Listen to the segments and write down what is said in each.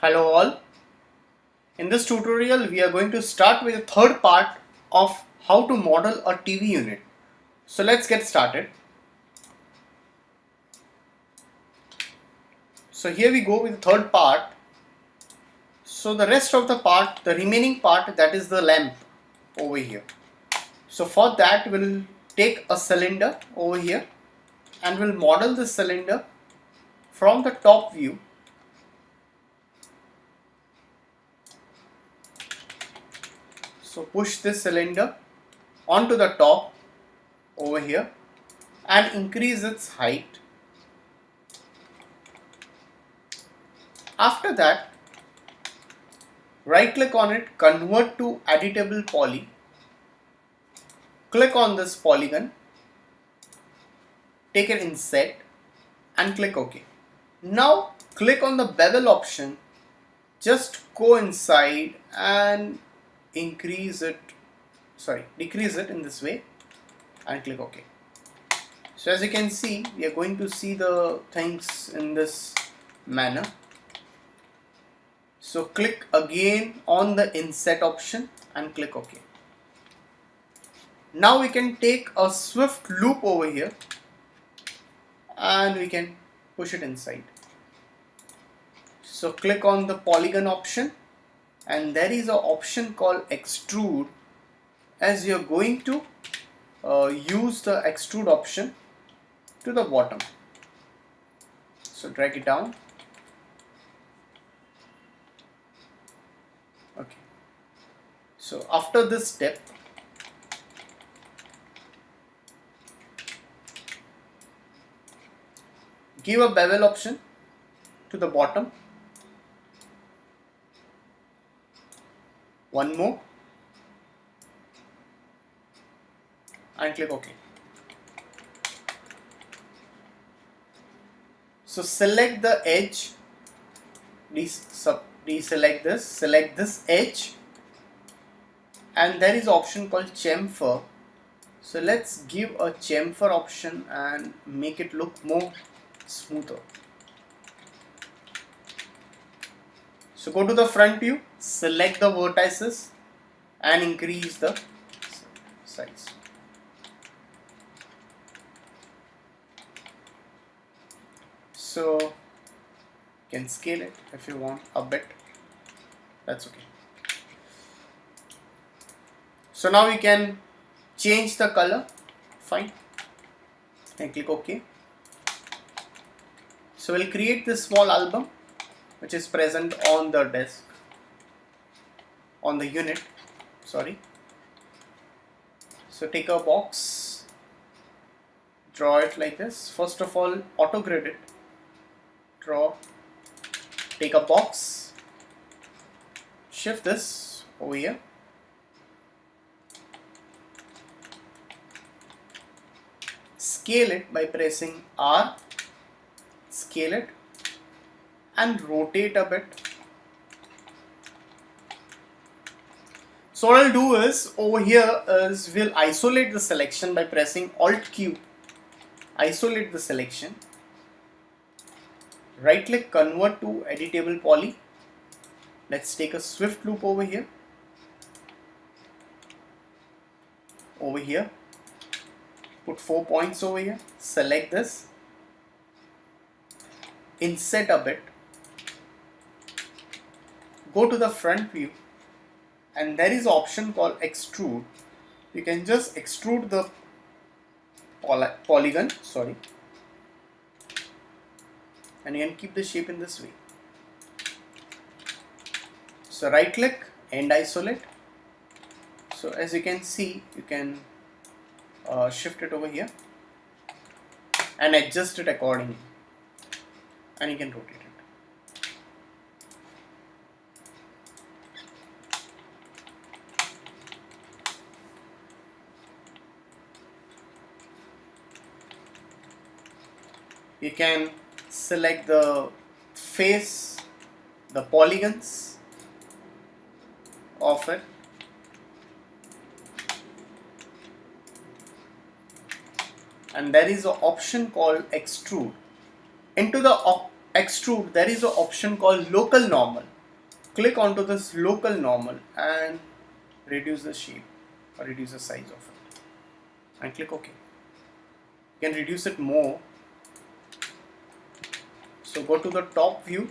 Hello all. In this tutorial we are going to start with the third part of how to model a TV unit. So let's get started. So here we go with the third part. So the rest of the part, the remaining part, that is the lamp over here. So for that we'll take a cylinder over here and we'll model the cylinder from the top view. So push this cylinder onto the top over here and increase its height. After that, right click on it, convert to editable poly, click on this polygon, take an inset and click OK. Now click on the bevel option, just go inside and decrease it in this way and click OK. So as you can see, we are going to see the things in this manner. So click again on the inset option and click OK. Now we can take a swift loop over here and we can push it inside. So click on the polygon option and there is an option called extrude, as you are going to use the extrude option to the bottom. So drag it down. Okay. So after this step, give a bevel option to the bottom. One more and click OK. So select the edge, deselect this, select this edge, and there is an option called chamfer. So let's give a chamfer option and make it look more smoother. So go to the front view, select the vertices and increase the size. So you can scale it if you want a bit, that's okay. So now we can change the color, fine, and click OK. So we'll create this small album which is present on the desk, on the unit, sorry. So take a box, draw it like this. First of all, auto grid it, draw, take a box, shift this over here, scale it by pressing R, scale it and rotate a bit. So what I'll do is, over here is we'll isolate the selection by pressing Alt Q, isolate the selection, right click, convert to editable poly. Let's take a swift loop over here, put 4 points over here, select this, inset a bit, go to the front view and there is an option called extrude. You can just extrude the polygon, and you can keep the shape in this way. So right click and isolate. So as you can see, you can shift it over here and adjust it accordingly, and you can rotate it. You can select the face, the polygons of it, and there is an option called extrude. Into the extrude, there is an option called local normal. Click onto this local normal and reduce the shape or reduce the size of it and click OK. You can reduce it more. So go to the top view,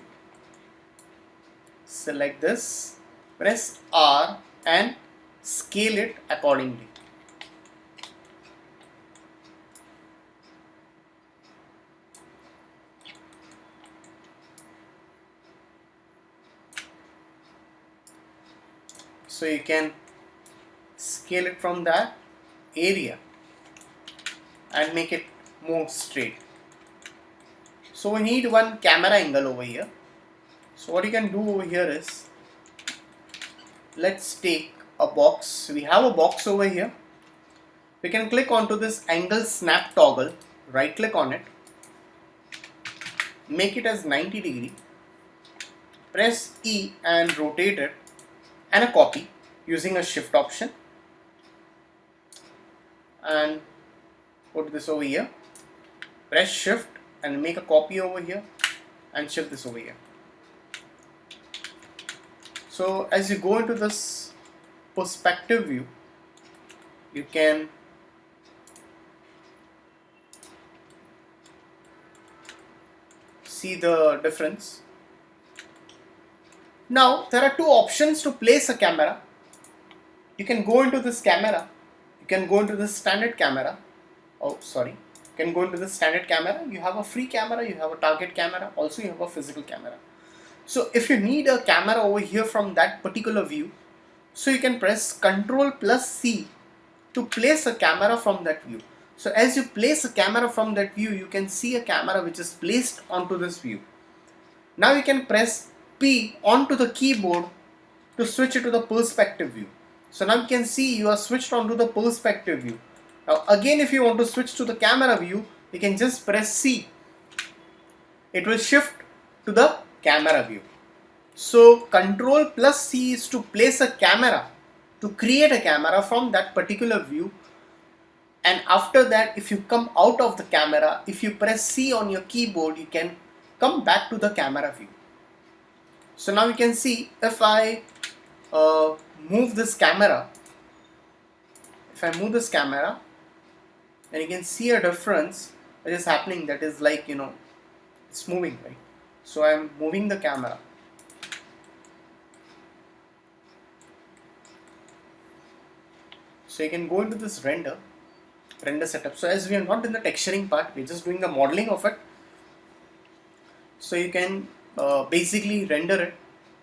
select this, press R and scale it accordingly. So you can scale it from that area and make it more straight. So we need one camera angle over here. So what you can do over here is, let's take a box. We have a box over here. We can click onto this angle snap toggle, right click on it, make it as 90 degree, press E and rotate it, and a copy using a shift option, and put this over here, press shift and make a copy over here and shift this over here. So as you go into this perspective view, you can see the difference. Now there are two options to place a camera. You can go into this camera, you can go into this standard camera. You can go into the standard camera. You have a free camera, you have a target camera, also you have a physical camera. So if you need a camera over here from that particular view, so you can press Ctrl plus C to place a camera from that view. So as you place a camera from that view, you can see a camera which is placed onto this view. Now you can press P onto the keyboard to switch it to the perspective view. So now you can see you are switched onto the perspective view. Now again, if you want to switch to the camera view, you can just press C. It will shift to the camera view. So Ctrl plus C is to place a camera, to create a camera from that particular view. And after that, if you come out of the camera, if you press C on your keyboard, you can come back to the camera view. So now you can see, if I move this camera, then you can see a difference that is happening, that is like, it's moving, right? So I am moving the camera. So you can go into this render setup. So as we are not in the texturing part, we are just doing the modeling of it. So you can basically render it.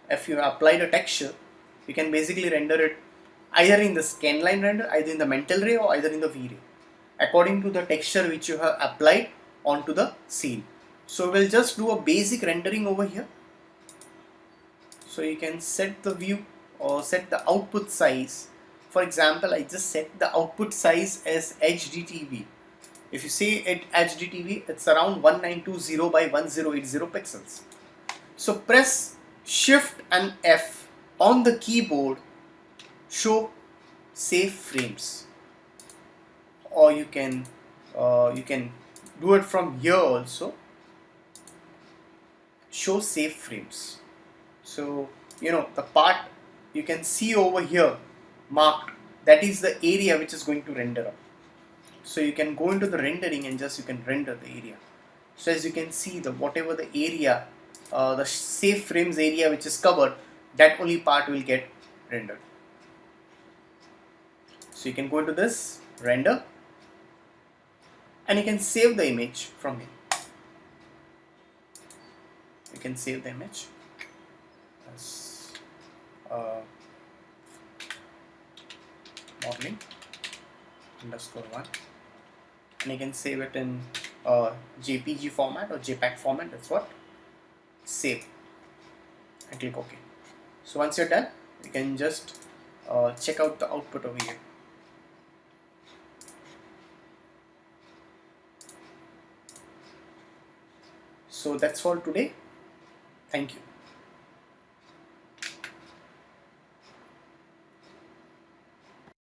If you applied a texture, you can basically render it either in the scanline render, either in the mental ray, or either in the V-ray, according to the texture which you have applied onto the scene. So we'll just do a basic rendering over here. So you can set the view or set the output size. For example, I just set the output size as HDTV. If you see it HDTV, it's around 1920 by 1080 pixels. So press Shift and F on the keyboard, show save frames, or you can do it from here also, show save frames. So the part you can see over here marked, that is the area which is going to render up. So you can go into the rendering and you can render the area. So as you can see, whatever the area, the save frames area which is covered, that only part will get rendered. So you can go into this render and you can save the image from here. You can save the image as modeling _1, and you can save it in JPG format or JPEG format. That's what. Save and click OK. So once you're done, you can just check out the output over here. So that's all today. Thank you.